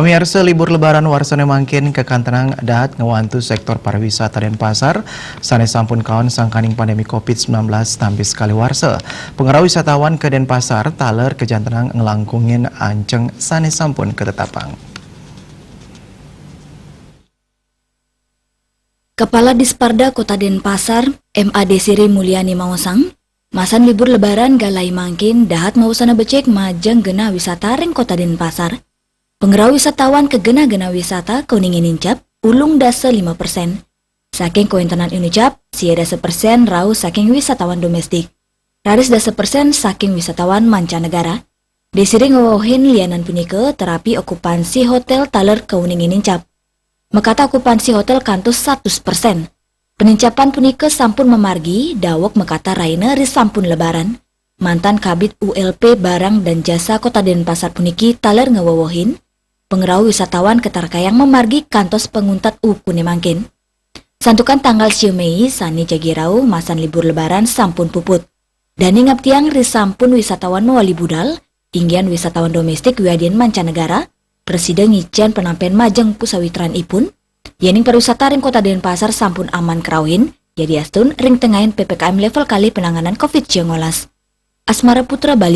Pamirsa libur lebaran warsana mangkin kekantenang dahat ngewantu sektor pariwisata dan pasar sanes sampun kawan sangkaning pandemi COVID-19 tampi sekali warsa. Pengarah wisatawan ke Denpasar taler kejantenang ngelangkungin anceng sanes sampun ketetapang. Kepala Disparda Kota Denpasar, MAD Siri Mulyani Mawasang, masan libur lebaran galai mangkin dahat mawasana becek majeng gena wisata ring Kota Denpasar. Pengerau wisatawan ke gena-gena wisata kuningin incap ulung dasa 5%. Saking kointenan inucap, siada 1% rau saking wisatawan domestik. Raris dasa persen saking wisatawan mancanegara. Desiri ngewohin lianan punike terapi okupansi hotel taler keuningin incap. Mekata okupansi hotel kantus 100%. Penincapan punike sampun memargi dawok mekata raina ris sampun lebaran. Mantan Kabid ULP Barang dan Jasa Kota Denpasar puniki taler ngewowohin. Pengerau wisatawan ketarkayang memargi kantos penguntat ukune mangkin. Santukan tanggal 10 Mei sani jagirau masan libur lebaran sampun puput. Dani ngaptiang ris sampun wisatawan wali budal, inggian wisatawan domestik wiadien mancanegara, Presiden ngicen penampen majeng pusawitran ipun, yening pariwisata ring Kota Denpasar sampun aman kerawin, jadi astun ring tengahin PPKM level kali penanganan COVID-19. Asmara Putra Bali.